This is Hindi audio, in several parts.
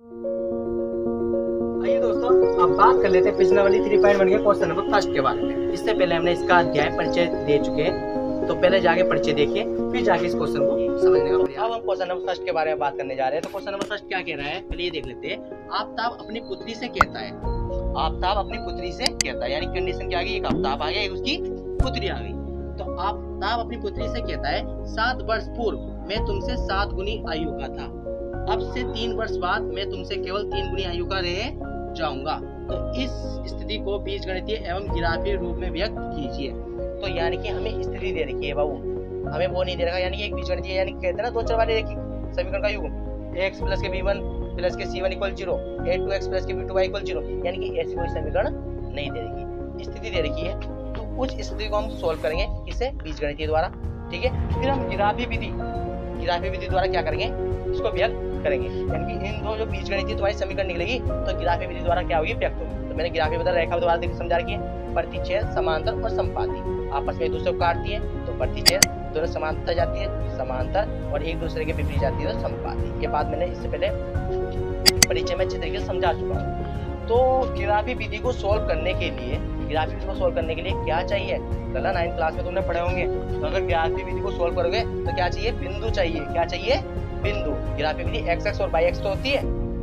आइए दोस्तों, अब बात कर लेते हैं पिछले वाली 3.1 के क्वेश्चन नंबर फर्स्ट के बारे में। इससे पहले हमने इसका अध्याय परिचय दे चुके हैं, तो पहले जाके परिचय देखिए, फिर जाके इस क्वेश्चन को समझने का प्रयास। अब हम क्वेश्चन नंबर फर्स्ट के बारे में बात करने जा रहे हैं। तो क्वेश्चन नंबर फर्स्ट क्या कह रहा है, पहले ये देख लेते हैं। आफ्ताब अपनी पुत्री से कहता है, आफ्ताब अपनी पुत्री से कहता है, यानी कंडीशन क्या आ गई, एक आफ्ताब आ गया, एक उसकी पुत्री आ गई। तो आफ्ताब अपनी पुत्री से कहता है, 7 वर्ष पूर्व मैं तुमसे 7 गुनी आयु का था, अब से 3 वर्ष बाद मैं तुमसे केवल 3 गुनी आयु का रह जाऊंगा। तो इस स्थिति को बीजगणितीय एवं ग्राफीय रूप में व्यक्त कीजिए। तो यानी कि हमें स्थिति दे रखी है बाबू, हमें वो नहीं दे रखा, यानी कि एक बीजगणितीय, यानी कहते हैं ना दो चर वाले रेखी समीकरण का युग, x प्लस के b1 प्लस के c1 इक्वल 0, a2x प्लस के b2y इक्वल 0, यानी कि ऐसी कोई समीकरण नहीं दे रखी, स्थिति दे रखी है। तो उस स्थिति को हम सोल्व करेंगे किससे, बीजगणितीय द्वारा। ठीक है, फिर हम ग्राफीय विधि द्वारा क्या करेंगे, इसको व्यक्त करेंगे, यानी कि इन दो जो बीजगणितीय तुम्हारी समीकरण निकलेगी तो ग्राफीय विधि द्वारा क्या होगी, व्यक्त होगी। तो मैंने ग्राफीय विधि रेखा द्वारा देखकर समझा रखी है, प्रतिच्छेद समांतर और संपाती आपस में एक दूसरे को काटती है, तो प्रतिच्छेद दोनों समांतर जाती है समांतर, और एक दूसरे के विपरीत जाती है तो संपाती। ये बात मैंने इससे पहले परिचय में अच्छे तरीके से समझा चुका हूँ। तो ग्राफीय विधि को सोल्व करने के लिए, ग्राफीय विधि को सोल्व करने के लिए क्या चाहिए, चला 9th क्लास में तुमने पढ़े होंगे। तो अगर ग्राफीय विधि को सोल्व करोगे तो क्या चाहिए, बिंदु चाहिए। क्या चाहिए, बिंदु। ग्राफीय विधि x और y तो होती है,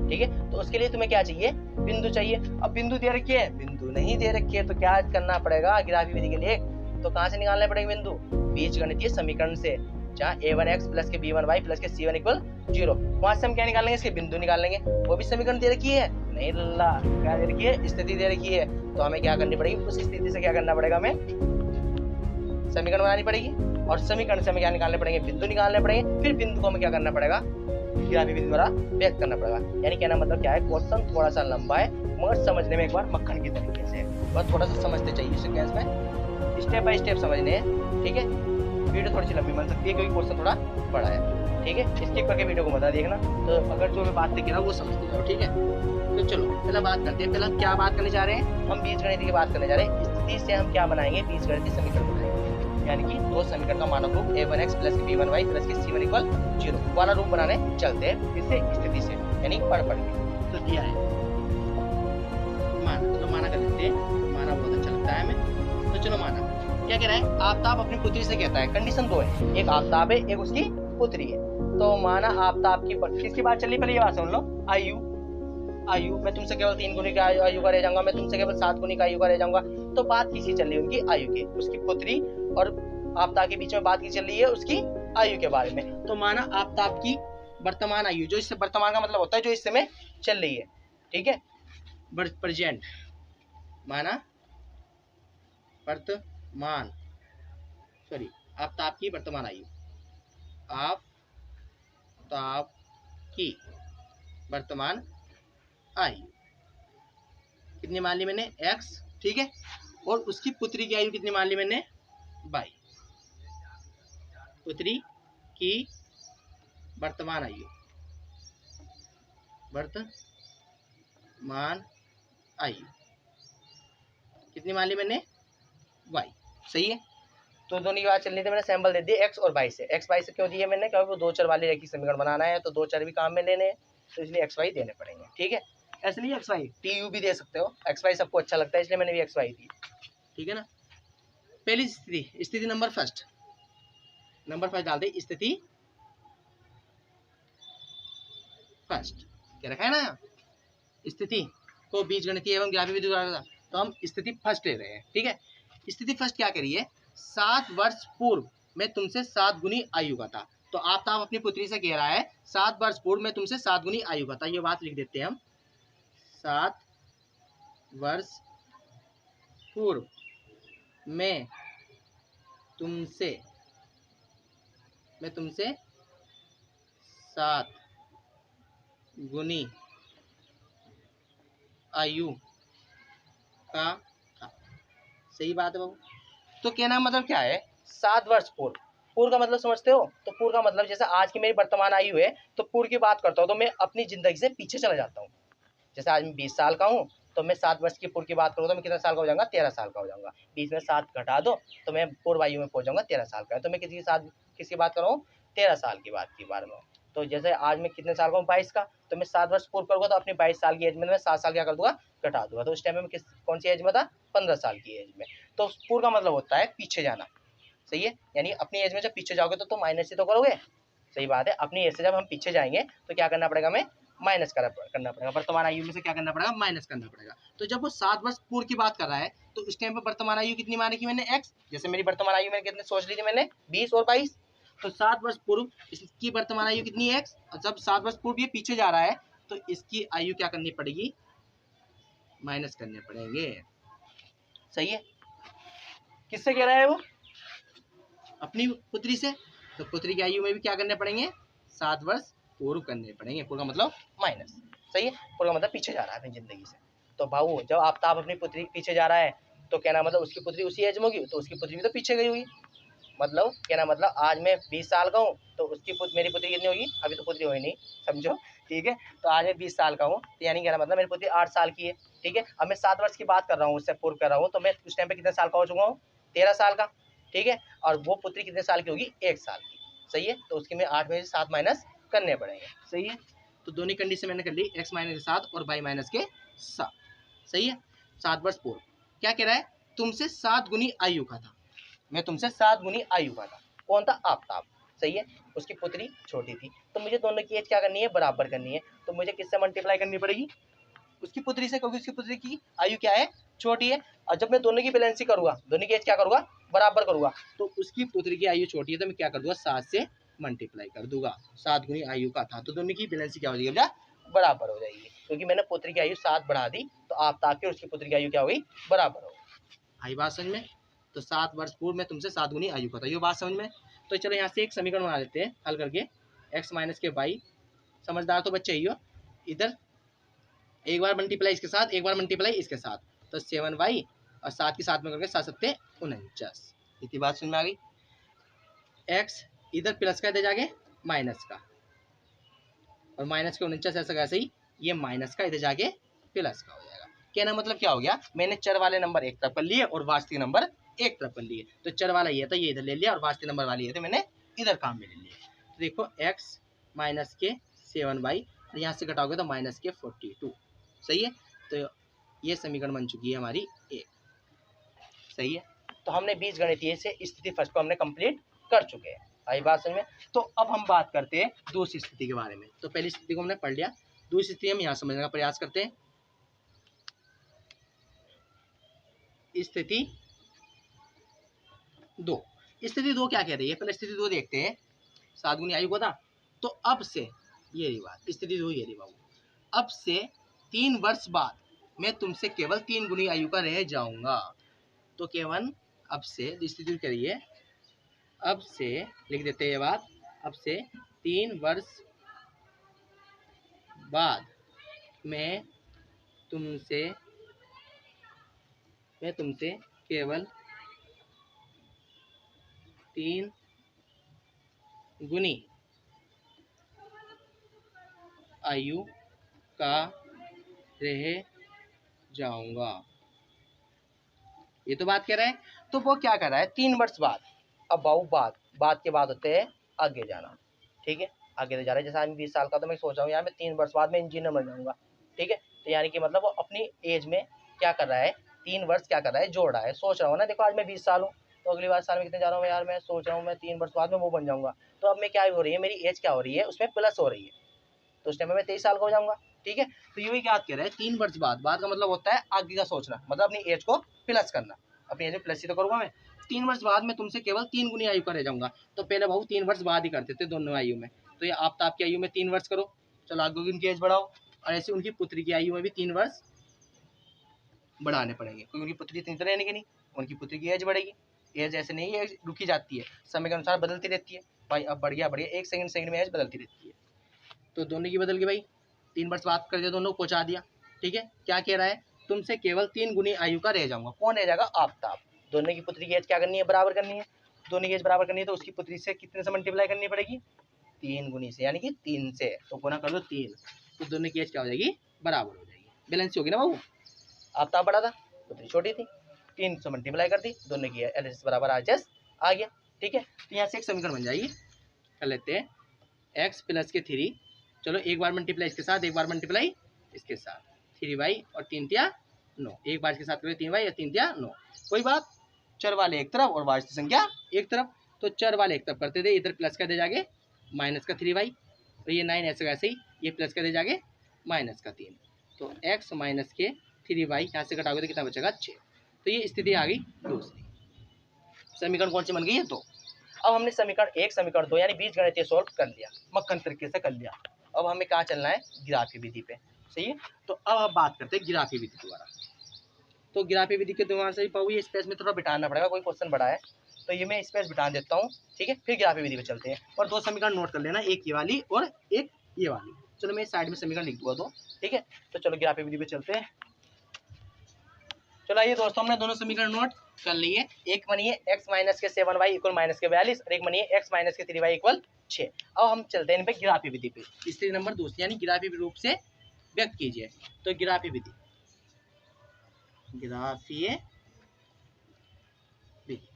ठीक है, तो उसके लिए तुम्हें क्या चाहिए, बिंदु चाहिए। अब बिंदु दे रखी है, बिंदु नहीं दे रखी है, तो क्या करना पड़ेगा ग्राफीय विधि के लिए, तो कहाँ से निकालने पड़ेंगे बिंदु, बीजगणितीय समीकरण से, जहाँ a1x प्लस के b1y प्लस के c1 इक्वल 0, वहां से हम क्या निकालेंगे, इसके बिंदु निकालेंगे। वो भी समीकरण दे रखी है, नहीं लल्ला, क्या दे रखी है, स्थिति दे रखी है। तो हमें क्या करनी पड़ेगी, उस स्थिति से क्या करना पड़ेगा, हमें समीकरण बनानी पड़ेगी, और समीकरण से हमें क्या निकालने पड़ेंगे, बिंदु निकालने पड़ेंगे। फिर बिंदु को हमें क्या करना पड़ेगा, ग्राफीय विधि द्वारा व्यक्त करना पड़ेगा। यानी कहना मतलब क्या है, क्वेश्चन थोड़ा सा लंबा है मगर समझने में एक बार मक्खन की तरीके से, बस थोड़ा सा समझते चाहिए सीक्वेंस में, स्टेप बाय स्टेप समझने हैं। ठीक है, वीडियो थोड़ी सी लंबी बन सकती है क्योंकि क्वेश्चन थोड़ा बड़ा है। ठीक है, स्किप करके वीडियो को मत देखना, तो अगर जो मैं बात लिखी ना वो समझते जाओ। ठीक है, तो चलो पहला बात करते हैं। पहला क्या बात करने जा रहे हैं, हम बीजगणित की बात करने जा रहे हैं। स्थिति से हम क्या बनाएंगे, बीजगणितीय समीकरण बनाएंगे, यानी कि दो समीकरण का मानक रूप a1x प्लस b1y प्लस के c1 इक्वल 0 वाला रूप बनाने चलते हैं। किससे, स्थिति से, यानी पढ़ के। तो दिया है माना, तो माना कर लेते हैं, माना बहुत अच्छा लगता है हमें। तो चलो माना क्या कह रहा है, आफ्ताब अपनी पुत्री से कहता है, कंडीशन दो है, एक आफ्ताब है एक उसकी पुत्री है। तो माना आफ्ताब की किसकी बात चल रही, पहले ये बात सुन लो, आयु मैं तुमसे केवल 3 गुनी का आयु का रह जाऊंगा, मैं तुमसे केवल 7 गुनी का आयु का रह जाऊंगा। तो बात किसी चल रही है, उनकी आयु की, उसकी पुत्री और आफ्ताब के बीच में बात की चल रही है उसकी आयु के बारे में। तो माना आफ्ताब की वर्तमान आयु, जो इससे वर्तमान का मतलब होता है जो इस समय चल रही है, ठीक है, प्रेजेंट, माना वर्तमान, सॉरी, आफ्ताब की वर्तमान आयु, आफ्ताब की वर्तमान आयु कितनी मान ली मैंने, x, ठीक है, और उसकी पुत्री की आयु कितनी मान ली मैंने, y, पुत्री की वर्तमान आयु, वर्तमान आयु कितनी मान ली मैंने, y, सही है। तो दोनों की बात चल रही थी, मैंने सैंपल दे दिए x और y से। x y से क्यों दिए मैंने, क्योंकि वो दो चर वाले रेखीय समीकरण बनाना है, तो दो चर भी काम में लेने हैं, तो इसलिए x y देने पड़ेंगे। ठीक है, इसलिए एक्स वाई, टी यू भी दे सकते हो, एक्स वाई सबको अच्छा लगता है इसलिए मैंने भी एक्स वाई दी। ठीक है ना, पहली स्थिति, स्थिति नंबर फर्स्ट डाल दे, स्थिति फर्स्ट क्या रखा है ना, स्थिति को बीजगणितीय एवं ग्राफीय विधि द्वारा, तो हम स्थिति फर्स्ट ले रहे हैं। ठीक है, स्थिति फर्स्ट क्या करिए, 7 वर्ष पूर्व मैं तुमसे 7 गुनी आयु का था। तो आफ्ताब अपनी पुत्री से कह रहा है 7 वर्ष पूर्व मैं तुमसे 7 गुनी आयु का था, ये बात लिख देते हैं हम, 7 वर्ष पूर्व मैं तुमसे 7 गुनी आयु का था। सही बात है बाबू। तो कहना मतलब क्या है, 7 वर्ष पूर्व, पूर्व का मतलब समझते हो, तो पूर्व का मतलब जैसे आज की मेरी वर्तमान आयु है, तो पूर्व की बात करता हूँ तो मैं अपनी जिंदगी से पीछे चला जाता हूँ। जैसे आज मैं 20 साल का हूँ, तो मैं 7 वर्ष की पूर्व की बात करूँ तो मैं कितना साल का हो जाऊंगा, 13 साल का हो जाऊंगा। बीच में 7 घटा दो तो मैं पूर्व आयु में पहुंच जाऊंगा 13 साल का। तो मैं किसकी बात कर रहा हूँ, 13 साल की बात की बारे में। तो जैसे आज मैं कितने साल का हूँ, 22 का, तो मैं 7 वर्ष पूर्व करूँगा तो अपनी 22 साल की एज में मैं 7 साल क्या कर दूंगा, घटा दूंगा। तो उस टाइम में मैं कौन सी एज में था, 15 साल की एज में। तो पूर्व का मतलब होता है पीछे जाना, सही है, यानी अपनी एज में जब पीछे जाओगे तो माइनस ही तो करोगे, सही बात है। अपनी एज से जब हम पीछे जाएंगे तो क्या करना पड़ेगा, हमें माइनस करना पड़ेगा, वर्तमान आयु में से क्या करना पड़ेगा, माइनस करना पड़ेगा। तो जब वो 7 वर्ष पूर्व की बात कर रहा है तो उस टाइम पर वर्तमान आयु कितनी मानी की मैंने, x, जैसे मेरी वर्तमान आयु मैंने कितने सोच ली थी मैंने, 20 और 22, तो 7 वर्ष पूर्व इसकी वर्तमान आयु कितनी है, x, और जब 7 वर्ष पूर्व ये पीछे जा रहा है तो इसकी आयु क्या करनी पड़ेगी, माइनस करने पड़ेंगे, सही है। किससे कह रहा है वो, अपनी पुत्री से, तो पुत्री की आयु में भी क्या करने पड़ेंगे, 7 वर्ष पूर्व करने पड़ेंगे। पूर्व का मतलब माइनस, सही है, पूर्व का मतलब पीछे जा रहा है अपनी जिंदगी से। तो भाऊ जब आफ्ताब अपनी पुत्री पीछे जा रहा है तो कहना मतलब उसकी पुत्री उसी एज में होगी, तो उसकी पुत्री भी तो पीछे गई होगी, मतलब कहना मतलब आज मैं 20 साल का हूँ तो उसकी मेरी पुत्री कितनी होगी, अभी तो पुत्री हुई नहीं, समझो, ठीक है। तो आज मैं 20 साल का हूँ तो यानी कहना मतलब मेरी पुत्री 8 साल की है, ठीक है। अब मैं 7 वर्ष की बात कर रहा हूँ, उससे पूर्व कर रहा हूँ, तो मैं उस टाइम पे कितने साल का हो चुका हूँ, 13 साल का, ठीक है। और वो पुत्री कितने साल की होगी, 1 साल की, सही है। तो उसके में 8 में से 7 माइनस करने पड़ेंगे, सही है। तो दोनों कंडीशन मैंने कर ली, x माइनस 7 और y माइनस के 7, सही है। 7 वर्ष पूर्व क्या कह रहा है, तुमसे 7 गुनी आयु का था, मैं तुमसे 7 गुनी आयु का था, कौन था, आफ्ताब, सही है। उसकी पुत्री छोटी थी, तो मुझे दोनों की एज क्या करनी है, बराबर करनी है। तो मुझे किससे मल्टीप्लाई करनी पड़ेगी, उसकी पुत्री से, क्योंकि उसकी पुत्री की आयु क्या है, छोटी है। और जब मैं दोनों की बैलेंस करूंगा, दोनों की एज क्या करूंगा, बराबर करूंगा, तो उसकी पुत्री की आयु छोटी है तो मैं क्या कर दूंगा, 7 से मल्टीप्लाई कर दूंगा, 7 गुनी आयु का था, तो दोनों की बैलेंस क्या हो जाएगी, बराबर हो जाएगी, क्योंकि मैंने पुत्री की आयु 7 बढ़ा दी, तो आफ्ताब की उसकी पुत्री की आयु क्या हो गई, बराबर हो गई। आई बात समझ में। तो 7 वर्ष पूर्व में तुमसे 7 गुनी आयु का था, ये बात समझ में। तो चलो यहाँ से एक समीकरण बना लेते हैं हल करके, x माइनस के वाई, समझदार तो बच्चे ही हो, इधर एक बार मल्टीप्लाई इसके साथ, एक बार मल्टीप्लाई इसके साथ, तो 7y और 7 के साथ में करके 7 7 49, इतनी बात समझ में आ गई। x इधर प्लस का, इधर जाके माइनस का, और माइनस के 49 ऐसा कैसे ही, ये माइनस का इधर जाके प्लस का हो जाएगा। कहना मतलब क्या हो गया, मैंने चर वाले नंबर एक तरफ कर लिए और वास्तविक नंबर एक तरफ कर लिए। तो चर वाला ये था, ये इधर ले लिया, और वास्तविक नंबर वाली ये थे, मैंने इधर काम में ले लिया। तो देखो x माइनस के 7y, यहाँ से घटाओगे तो माइनस के 42, सही है। तो ये समीकरण बन चुकी है हमारी एक, सही है। तो हमने बीजगणितीय से स्थिति फर्स्ट को हमने कंप्लीट कर चुके हैं, आई बात समझ में। तो अब हम बात करते हैं दूसरी स्थिति के बारे में। तो पहली स्थिति को हमने पढ़ लिया, दूसरी स्थिति हम यहाँ समझने का प्रयास करते हैं। स्थिति 2, स्थिति 2 क्या कह रही है, पहले स्थिति 2 देखते हैं। 7 गुनी आयु को था, तो अब से, ये रही बात, स्थिति 2 ये रही बाबू, अब से 3 वर्ष बाद मैं तुमसे केवल 3 गुनी आयु का रह जाऊंगा। तो केवल अब से, स्थिति करिए, अब से लिख देते हैं ये बात, अब से 3 वर्ष बाद मैं तुमसे केवल 3 गुनी आयु का रह जाऊंगा, ये तो बात कह रहा है। तो वो क्या कर रहा है, 3 वर्ष बाद, अब बाऊ बात के बाद होते हैं आगे जाना, ठीक है, आगे तो जा रहा है। जैसे आज 20 साल का, तो मैं सोच रहा हूँ यार मैं 3 वर्ष बाद मैं इंजीनियर बन जाऊंगा, ठीक है। तो यानी कि मतलब वो अपनी एज में क्या कर रहा है, 3 वर्ष क्या कर रहा है, जोड़ रहा है। सोच रहा हूँ ना, देखो आज मैं 20 साल हूँ, तो अगली बार साल में कितने जा रहा हूँ यार, मैं सोच रहा हूँ मैं 3 वर्ष बाद में वो बन जाऊंगा। तो अब मैं क्या हो रही है, मेरी एज क्या हो रही है, उसमें प्लस हो रही है, तो उस टाइम में मैं 23 साल का हो जाऊंगा, ठीक है। तो ये क्या कह रहा है, 3 वर्ष बाद का मतलब होता है आगे का सोचना, मतलब अपनी एज को प्लस करना, अपनी एज में प्लस ही तो करूंगा मैं। 3 वर्ष बाद में तुमसे केवल 3 गुनी आयु का रह जाऊंगा। तो पहले भाऊ 3 वर्ष बाद ही करते थे दोनों आयु में, तो ये आफ्ताब की आयु में 3 वर्ष करो, चलो आगे उनकी एज बढ़ाओ, और ऐसे उनकी पुत्री की आयु में भी 3 वर्ष बढ़ाने पड़ेंगे, क्योंकि उनकी पुत्री इतनी तो रहने की नहीं, उनकी पुत्री की एज बढ़ेगी। एज ऐसे नहीं है, रुकी जाती है, समय के अनुसार बदलती रहती है भाई, अब बढ़ गया, 1 सेकंड में एज बदलती रहती है। तो दोनों की बदल गई भाई, 3 वर्ष बात कर दिया, दोनों को पहुंचा दिया, ठीक है। क्या कह रहा है, तुमसे केवल 3 गुनी आयु का रह जाऊंगा, कौन रह जाएगा, आफ्ताब। दोनों की पुत्री की एज क्या करनी है, बराबर करनी है, दोनों की एज बराबर करनी है, तो उसकी पुत्री से कितने से मल्टीप्लाई करनी पड़ेगी, 3 गुनी से, यानी कि 3 से, तो गुना कर दो 3, तो दोनों की एज क्या हो जाएगी, बराबर हो जाएगी, बैलेंस होगी ना बाबू। आफ्ताब बड़ा था, पुत्री छोटी थी, 3 से मल्टीप्लाई कर दी, दोनों की एल बराबर RHS आ गया, ठीक है। तो यहाँ से एक समीकरण बन जाएगी, कर लेते हैं एक्स प्लस के 3, चलो एक बार मल्टीप्लाई इसके साथ, एक बार मल्टीप्लाई इसके साथ, 3y और 3 तिया 9, एक बार इसके साथ करें 3y और 3 तिया 9। कोई बात, चर वाले एक तरफ और वास्तविक संख्या एक तरफ, तो चर वाले एक तरफ करते थे, इधर प्लस का दे जाके माइनस का 3y, तो ये 9 ऐसे वैसे ही, ये प्लस का दे जाके माइनस का 3, तो x माइनस के 3y यहाँ से घटाओगे तो कितना बचेगा 6। तो ये स्थिति आ गई दूसरी। समीकरण कौन सी बन गई है 2। अब हमने समीकरण 1 समीकरण 2 यानी बीजगणितीय सॉल्व कर लिया, मक्खन तरीके से कर लिया। अब हमें कहाँ चलना है, गिराफी विधि पे, सही है। तो अब आप बात करते हैं गिराफी विधि द्वारा। तो गिराफी विधि के द्वारा से पाऊँ, ये स्पेस में थोड़ा बिठाना पड़ेगा, कोई क्वेश्चन बड़ा है तो ये मैं स्पेस बिठा देता हूँ, ठीक है। फिर गिराफी विधि पे चलते हैं और 2 समीकरण नोट कर लेना, एक ये वाली और एक ये वाली। चलो मैं साइड में समीकरण लिख दूंगा 2, ठीक है। तो चलो गिराफी विधि पे चलते हैं। चलो आइए दोस्तों, हमने दोनों समीकरण नोट कर लिए। एक बनिए x माइनस के 7y इक्वल माइनस के 42 और एक बनिए x माइनस के 3y इक्वल 6। अब हम चलते हैं इन पे गिराफी विधि पे, स्थिति नंबर 2 यानी गिराफी रूप से व्यक्त कीजिए। तो गिराफी विधि, गिराफीय विधि,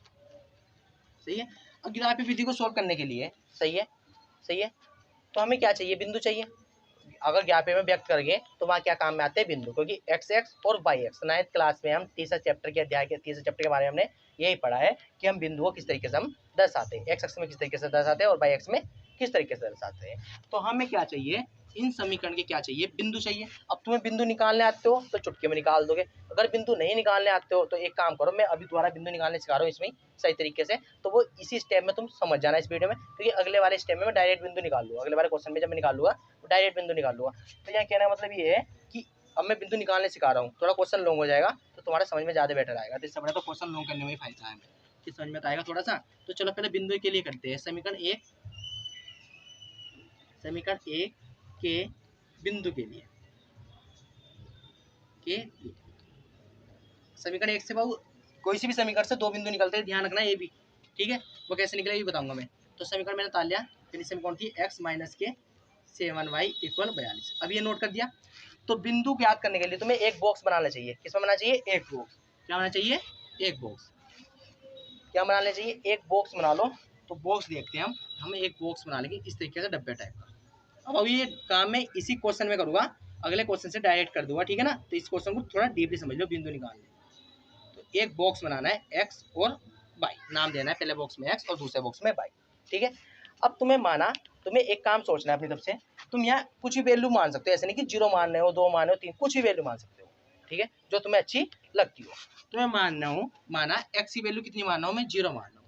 सही है। अब गिराफी विधि को सोल्व करने के लिए, सही है, सही है, तो हमें क्या चाहिए, बिंदु चाहिए। अगर ग्राफी में व्यक्त करेंगे तो वहाँ क्या काम में आते हैं, बिंदु, क्योंकि एक्स एक्स और वाई एक्स। 9th क्लास में हम तीसरा चैप्टर के अध्याय के तीसरे चैप्टर के बारे में हमने यही पढ़ा है कि हम बिंदुओं किस तरीके से हम दर्शाते हैं, एक्स एक्स में किस तरीके से दर्शाते हैं और वाई एक्स में किस तरीके से दर्शाते हैं। तो हमें क्या चाहिए, इन समीकरण के क्या चाहिए, बिंदु चाहिए। अब तुम्हें बिंदु निकालने आते हो तो चुटकी में निकाल दोगे, अगर बिंदु नहीं निकालने आते हो तो एक काम करो, मैं अभी दोबारा बिंदु निकालने सिखा रहा हूँ इसमें सही तरीके से, तो वो इसी स्टेप में तुम समझ जाना इस वीडियो में, क्योंकि अगले वाले स्टेप में मैं डायरेक्ट बिंदु निकाल लूँगा, अगले वाले क्वेश्चन में जब मैं निकालूंगा तो डायरेक्ट बिंदु निकाल लूँगा। तो यहाँ कहना मतलब ये है कि अब मैं बिंदु निकालने सिखा रहा हूँ, थोड़ा क्वेश्चन लॉन्ग हो जाएगा तो तुम्हारा समझ में ज़्यादा बेटर आएगा। तो इससे बड़ा तो क्वेश्चन लॉन्ग करने में ही फायदा है, कि समझ में आएगा थोड़ा सा। तो चलो पहले बिंदु के लिए करते हैं। समीकरण 1 के बिंदु के लिए, समीकरण 1 से बहु कोई सी भी समीकरण से 2 बिंदु निकलते हैं, ध्यान रखना ये भी, ठीक है। वो कैसे निकले ये बताऊंगा मैं। तो समीकरण मैंने ताल लिया, पहली समीकरण थी x माइनस के 7y इक्वल 42। अब ये नोट कर दिया। तो बिंदु ज्ञात करने के लिए तुम्हें एक बॉक्स बनाना चाहिए। किसमें बनाना चाहिए, एक बॉक्स। क्या बनाना चाहिए, एक बॉक्स। क्या बनाना चाहिए, एक बॉक्स बना लो। तो बॉक्स देखते हैं हम, हमें एक बॉक्स बना लेंगे इस तरीके से, डब्बे टाइप का। अब अभी ये काम मैं इसी क्वेश्चन में करूँगा, अगले क्वेश्चन से डायरेक्ट कर दूंगा, ठीक है ना। तो इस क्वेश्चन को थोड़ा डीपली समझ लो, बिंदु निकालने। तो एक बॉक्स बनाना है x और y, नाम देना है पहले बॉक्स में x और दूसरे बॉक्स में y, ठीक है। अब तुम्हें माना, तुम्हें एक काम सोचना है अपनी तरफ से, तुम यहाँ कुछ भी वैल्यू मान सकते हो, ऐसे नहीं कि 0 मान रहे हो, 2 मान रहे हो, 3, कुछ भी वैल्यू मान सकते हो, ठीक है, जो तुम्हें अच्छी लगती हो। तुम्हें माना x की वैल्यू कितनी मान रहा हूँ मैं, 0 मान रहा हूँ।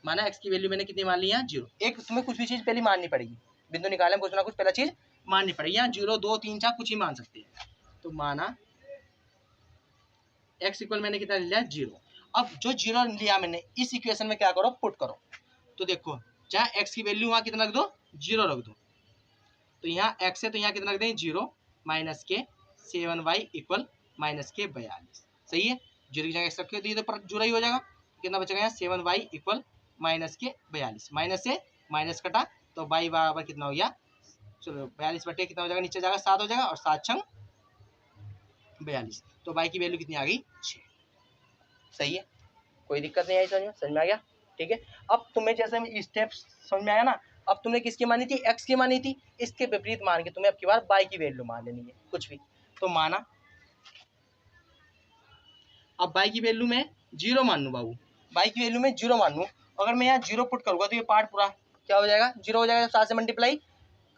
माना x की वैल्यू मैंने कितनी मान ली यहाँ, 0। एक तुम्हें कुछ भी चीज़ पहले माननी पड़ेगी, बिंदु निकालने में कुछ ना कुछ पहला चीज़ माननी पड़ेगी। यहाँ 0, 2, 3, 4 कुछ ही मान सकते हैं। तो माना x इक्वल मैंने कितना लिया, 0। अब जो 0 लिया मैंने, इस इक्वेशन में क्या करो, पुट करो। तो देखो जहाँ x की वैल्यू वहाँ कितना रख दो, 0 रख दो। तो यहाँ x है तो यहाँ कितना रख दें, 0 माइनस के 7y इक्वल माइनस के 42, सही है। 0 की जगह x रख दिए तो जुड़ा ही हो जाएगा। कितना बचेगा यहाँ, 7y इक्वल माइनस के 42, माइनस से माइनस कटा तो y बराबर कितना हो गया, चलो 42 बटे कितना हो जाएगा, नीचे जाएगा 7 हो जाएगा, और 7 छंग 42। तो y की वैल्यू कितनी आ गई, 6, सही है। कोई दिक्कत नहीं आई, समझ में आ गया, ठीक है। अब तुम्हें जैसे स्टेप समझ में आया ना, अब तुमने किसकी मानी थी, x की मानी थी, इसके विपरीत मान के तुम्हें अब की बार y की वैल्यू मान लेनी है, कुछ भी। तो माना अब y की वैल्यू में 0 मान लूँ बाबू, y की वैल्यू में 0 मान लूँ। अगर मैं यहाँ 0 पुट करूँगा तो ये पार्ट पूरा क्या हो जाएगा, 0 हो जाएगा। 7 से मल्टीप्लाई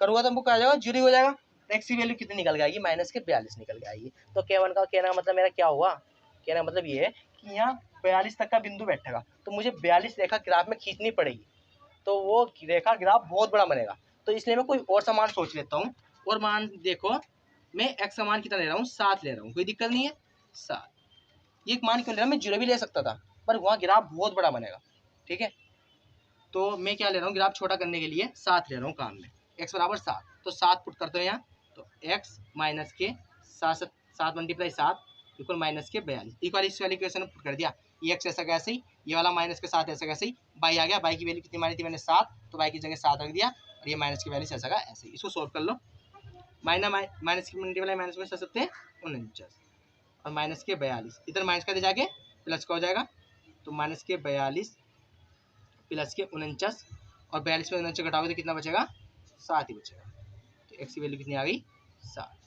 करूँगा तो हमको क्या हो जाएगा, 0 हो जाएगा। x की वैल्यू कितनी निकल के आएगी, माइनस के 42 निकल के आएगी। तो K1 का कहना मतलब मेरा क्या हुआ, कहना मतलब ये है कि यहाँ 42 तक का बिंदु बैठेगा, तो मुझे 42 रेखा ग्राफ में खींचनी पड़ेगी, तो वो रेखा ग्राफ बहुत बड़ा बनेगा। तो इसलिए मैं कोई और सामान सोच लेता हूँ। और मान देखो मैं x का मान कितना ले रहा हूँ, 7 ले रहा हूँ, कोई दिक्कत नहीं है 7। ये मान क्यों ले रहा हूँ, मैं 0 भी ले सकता था, पर वहाँ ग्राफ बहुत बड़ा बनेगा, ठीक है। तो मैं क्या ले रहा हूँ, ग्राफ छोटा करने के लिए 7 ले रहा हूँ काम में, x बराबर 7। तो 7 पुट करते हैं यहाँ, तो x माइनस के 7 मल्टीप्लाई 7 इक्वल माइनस के 42। एक बार इस वाली इक्वेशन में पुट कर दिया, ये x ऐसा कैसे ही, ये वाला माइनस के 7 ऐसा कैसे ही, y आ गया। y की वैल्यू कितनी मानी थी मैंने, 7, तो y की जगह 7 रख दिया, और ये माइनस की वैल्यू ऐसा का ऐसे ही। इसको सोल्व कर लो। माइनस की मल्टीप्लाई माइनस में सकते हैं 49 और माइनस के 42, इधर माइनस का दे जाके प्लस का हो जाएगा। तो माइनस के 42 प्लस के 49, और 42 में 49 घटाओगे तो कितना बचेगा, 7 ही बचेगा। तो x की वैल्यू कितनी आ गई 7।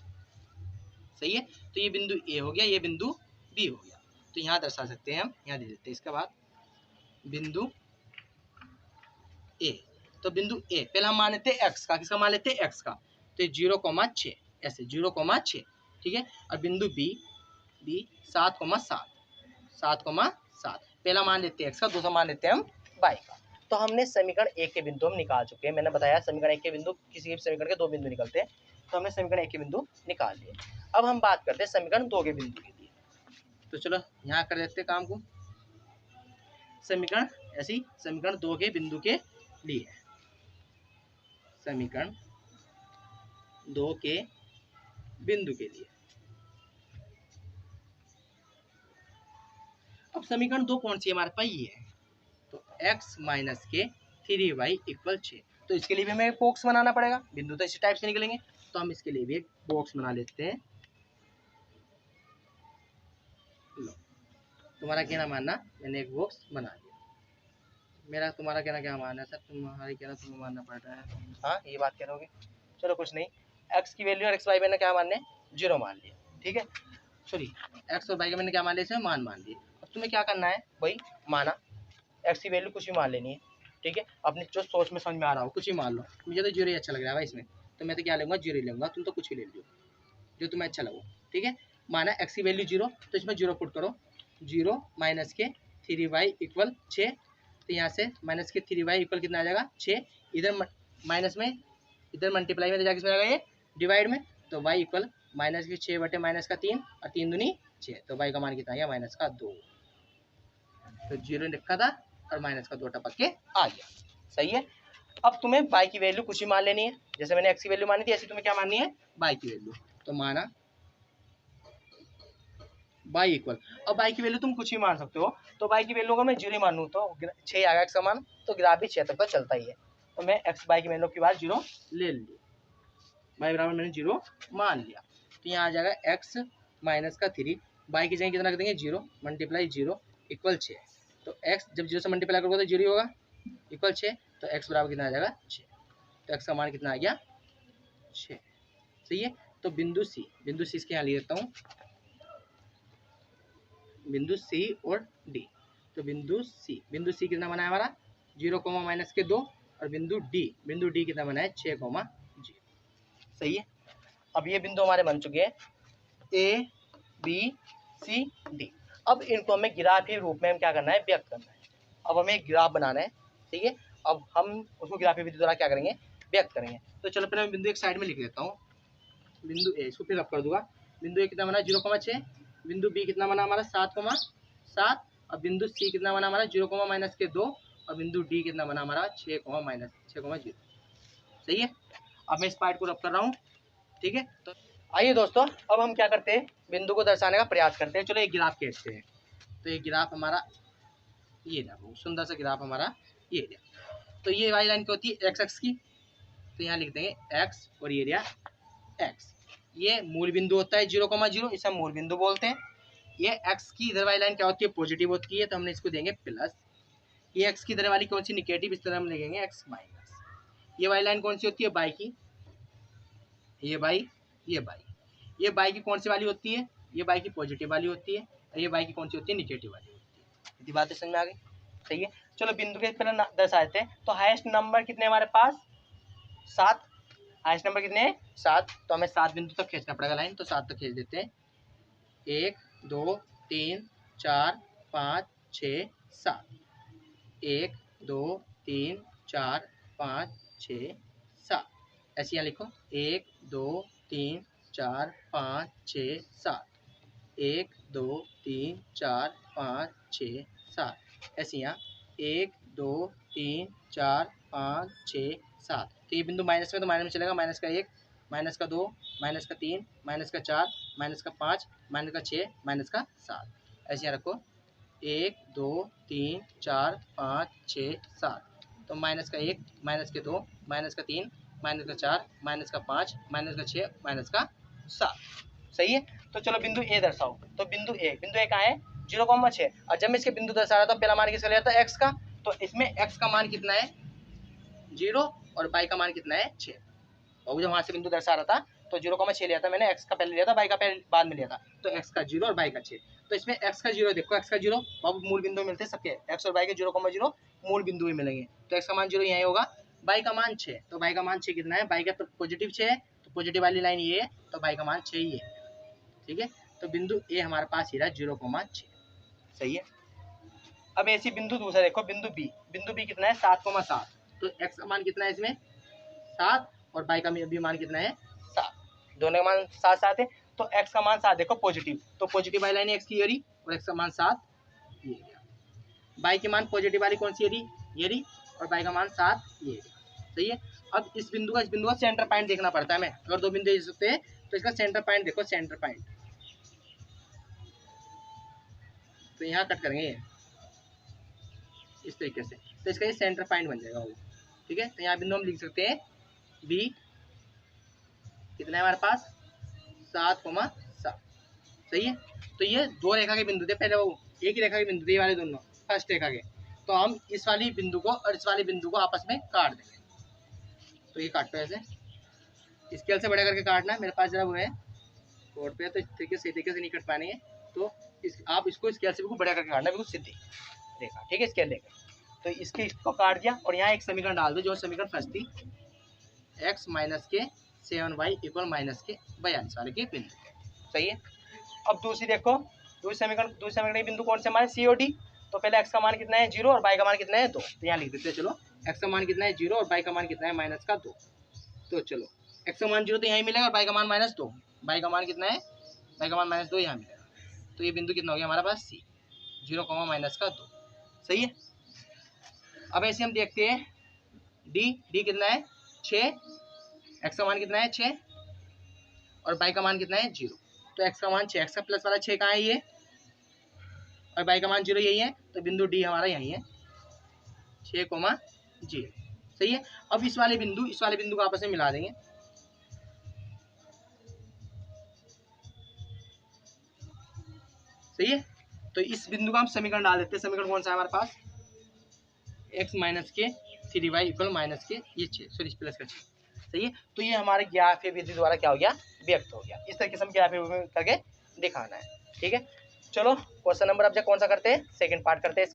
सही है। तो ये बिंदु ए हो गया, ये बिंदु बी हो गया। तो यहाँ दर्शा सकते हैं हम, यहाँ दे देते हैं इसके बाद बिंदु ए। तो बिंदु ए पहले हम मान लेते हैं x का, किसका मान लेते हैं x का, तो 0,6 ऐसे 0,6 ठीक है। और बिंदु बी 7,7 7,7 पहला मान लेते हैं x का, दूसरा मान लेते हैं हम y का। तो हमने समीकरण 1 के बिंदु हम निकाल चुके हैं। मैंने बताया समीकरण 1 के बिंदु, किसी भी समीकरण के 2 बिंदु निकलते हैं, तो हमने समीकरण 1 के बिंदु निकाल लिए। अब हम बात करते हैं समीकरण 2 के बिंदु के लिए। तो चलो यहाँ कर देते हैं काम को। समीकरण ऐसी समीकरण 2 के बिंदु के लिए, समीकरण 2 के बिंदु के लिए। अब समीकरण 2 कौन सी है हमारे पास, ये है। तो x माइनस के 3y इक्वल 6। तो इसके लिए भी हमें एक बॉक्स बनाना पड़ेगा, बिंदु तो इसी टाइप से निकलेंगे। तो हम इसके लिए भी एक बॉक्स बना लेते हैं। लो, तुम्हारा कहना मानना, मैंने एक बॉक्स बना लिया। मेरा तुम्हारा कहना क्या मानना है सर, तुम्हारी कहना तुम्हें मानना पड़ रहा है। हाँ ये बात कह रहे होगे, चलो कुछ नहीं। x की वैल्यू और x y मैंने क्या मान लिया, 0 मान लिया, ठीक है। सॉरी x और y का मैंने क्या मान लिया, इसमें मान लिया। अब तुम्हें क्या करना है भाई, माना x की वैल्यू कुछ भी मान लेनी है, ठीक है। अपनी जो सोच में समझ में आ रहा हो कुछ भी मान लो। मुझे तो 0 ही अच्छा लग रहा है भाई इसमें, तो मैं तो क्या लूँगा 0 ही लूँगा। तुम तो कुछ ही ले लो जो तुम्हें अच्छा लगो, ठीक है। माना x की वैल्यू 0, तो इसमें 0 पुट करो। 0 माइनस के 3y इक्वल 6। तो यहाँ से माइनस के 3y इक्वल कितना आ जाएगा 6। इधर माइनस में, इधर मल्टीप्लाई में, तो जाके जाएगा ये डिवाइड में। तो y इक्वल माइनस के 6 बटे माइनस का 3 और 3 दूनी 6। तो y का मान कितना आ गया माइनस का 2। तो 0 लिखा था और माइनस का 2 टपक के आ गया। सही है। अब तुम्हें y की वैल्यू कुछ ही मान लेनी है, जैसे मैंने x की वैल्यू मानी थी ऐसे तुम्हें क्या माननी है y की वैल्यू। तो माना y इक्वल, अब y की वैल्यू तुम कुछ ही मान सकते हो। तो y की वैल्यू अगर मैं 0 मानूँ तो 6 आएगा x का मान, तो ग्राफ भी 6 तक तो चलता ही है। तो मैं x y की वैल्यू के बाद 0 ले ली, y बराबर मैंने 0 मान लिया। तो यहाँ आ जाएगा x माइनस का 3, y की जगह कितना रख देंगे 0 मल्टीप्लाई 0 इक्वल 6। तो x जब 0 से मल्टीप्लाई करोगे तो 0 ही होगा इक्वल 6। तो x बराबर कितना आ जाएगा 6। तो x का मान कितना आ गया 6। सही है। तो बिंदु C इसके यहाँ ले लेता हूँ, बिंदु C और D। तो बिंदु C कितना बना है हमारा 0, माइनस के 2। और बिंदु D कितना बना है 6,0। सही है। अब ये बिंदु हमारे बन चुके हैं A B C D। अब इनको हमें ग्राफ के रूप में हम क्या करना है, व्यक्त करना है। अब हमें एक ग्राफ बनाना है, ठीक है। अब हम उसको ग्राफ की विधि द्वारा क्या करेंगे, व्यक्त करेंगे। तो चलो पहले मैं बिंदु एक साइड में लिख लेता हूँ। बिंदु ए, इसको फिर अप कर दूंगा। बिंदु ए कितना बना 0,6। बिंदु बी कितना बना हमारा 7,7। और बिंदु सी कितना बना हमारा 0, माइनस के 2। और बिंदु डी कितना बना हमारा 6,0। सही है। अब मैं इस पार्ट को रब कर रहा हूँ, ठीक है। तो आइए दोस्तों, अब हम क्या करते हैं, बिंदु को दर्शाने का प्रयास करते हैं। चलो एक ग्राफ खींचते हैं। तो ये ग्राफ हमारा ये देखो, सुंदर सा ग्राफ हमारा ये देखो। तो ये वाली लाइन क्या होती है, x की। तो यहाँ लिख देंगे x और ये एरिया x। ये मूल बिंदु होता है 0,0, इसे हम मूल बिंदु बोलते हैं। ये x की इधर वाली लाइन क्या होती है, पॉजिटिव होती है, तो हमने इसको देंगे प्लस। ये x की इधर वाली कौन सी, निगेटिव, इस तरह हम लिखेंगे x माइनस। ये वाली लाइन कौन सी होती है, y की। ये y की कौन सी वाली होती है, ये y की पॉजिटिव वाली होती है। और ये y की कौन सी होती है, निगेटिव वाली होती है। इतनी बातें समझ में आ गई। सही है। चलो बिंदु के पहले दर्शा देते हैं। तो हाईएस्ट नंबर कितने हमारे पास 7। हाईएस्ट नंबर कितने हैं 7। तो हमें 7 बिंदु तक खींचना पड़ेगा लाइन। तो 7 तक खींच देते हैं। 1 2 3 4 5 6 7। 1 2 3 4 5 6 7। ऐसे यहाँ लिखो 1 2 3 4 5 6 7। 1 2 3 4 5 6 7। ऐसे यहाँ 1 2 3 4 5 6 7। तो ये बिंदु माइनस में, तो माइनस में चलेगा। माइनस का 1, माइनस का 2, माइनस का 3, माइनस का 4, माइनस का 5, माइनस का 6, माइनस का 7। ऐसे यहाँ रखो 1 2 3 4 5 6 7। तो माइनस का 1, माइनस के 2, माइनस का 3, माइनस का 4, माइनस का 5, माइनस का 6, माइनस का 7। सही है। तो चलो बिंदु ए दर्शाओ। तो बिंदु ए कहाँ है 0,6। और जब मैं इसके बिंदु दर्शा रहा था, पहला मान किसका लिया था, x का। तो इसमें x का मान कितना है 0 और y का मान कितना है 6। और जब वहाँ से बिंदु दर्शा रहा था तो 0,6 लिया था मैंने, एक्स का पहले लिया था, वाई का पहले बाद में लिया था, तो एक्स का 0 और वाई का 6। तो इसमें एक्स का 0 देखो, एक्स का 0 अब मूल बिंदु मिलते हैं सबके, एक्स और वाई के 0,0 मूल बिंदु ही मिलेंगे, तो एक्स का मान 0 यही होगा, वाई का मान 6, तो वाई का मान 6 कितना है, वाई का पॉजिटिव 6 है, तो पॉजिटिव वाली लाइन ये है, तो वाई का मान 6 ही है, ठीक है। तो बिंदु ए हमारे पास ही रहा 0,6, सही है। अब ऐसी बिंदु दूसरा देखो, बिंदु बी कितना है 7,7, तो एक्स का मान कितना है इसमें 7 और वाई का भी मान कितना है 7, दोनों का मान 7 है, तो एक्स का मान 7 देखो पॉजिटिव, तो पॉजिटिव वाली लाइन एक्स की ये रही और एक्स का मान 7 ये गया, वाई की मान पॉजिटिव वाली कौन सी ये रही और वाई का मान 7 ये रही, सही है। अब इस बिंदु का सेंटर पॉइंट देखना पड़ता है हमें, अगर दो बिंदु सकते हैं तो इसका सेंटर पॉइंट देखो, सेंटर पॉइंट तो यहाँ कट करेंगे ये इस तरीके से, तो इसका ये सेंटर पॉइंट बन जाएगा वो, ठीक है। तो यहाँ बिंदु हम लिख सकते हैं बी कितना है हमारे पास 7,7, सही है। तो ये दो रेखा के बिंदु थे, पहले वो एक ही रेखा के बिंदु थे ये वाले दोनों फर्स्ट रेखा के, तो हम इस वाली बिंदु को और इस वाले बिंदु को आपस में काट देंगे, तो ये काटो ऐसे स्केल से बड़ा करके काटना है, मेरे पास जरा वो है बोर्ड पे, तो इस तरीके से नहीं कट पाएंगे, तो आप इसको स्केल से बिल्कुल बड़ा करके काटना, बिल्कुल सीधी रेखा, ठीक है, स्केल लेकर। तो इसको काट दिया और यहाँ एक समीकरण डाल दो, जो समीकरण फर्स्ट थी x माइनस के 7y इक्वल माइनस के 42 वाले के बिंदु, सही है। अब दूसरी देखो, दूसरी समीकरण बिंदु कौन से हमारे सी और डी, तो पहले x का मान कितना है 0 और y का मान कितना है 2, तो यहाँ लिख देते हैं, चलो x का मान कितना है 0 और y का मान कितना है माइनस का 2, तो चलो x का मान 0 तो यहाँ मिलेगा और y का मान -2, y का मान कितना है, y का मान -2 यहाँ मिलेगा, तो ये बिंदु कितना हो गया हमारा पास सी 0, -2, सही है। अब ऐसे हम देखते हैं डी कितना है 6, x का मान कितना है 6 और y का मान कितना है 0, तो x का मान 6, x का प्लस वाला 6 कहाँ है ये और y का मान 0 यही है, तो बिंदु डी हमारा यही है 6,0, सही है। अब इस वाले बिंदु को आपस में मिला देंगे, सही है। तो इस बिंदु का हम समीकरण डाल देते हैं, समीकरण कौन सा है हमारे पास x माइनस के 3y इक्वल माइनस के ये 6 सॉरी प्लस का 6, सही है। तो ये हमारे ग्राफीय विधि द्वारा क्या हो गया व्यक्त हो गया, इस तरीके से हम ग्राफीय विधि करके दिखाना है, ठीक है। चलो क्वेश्चन नंबर अब कौन सा करते हैं, सेकंड पार्ट करते हैं।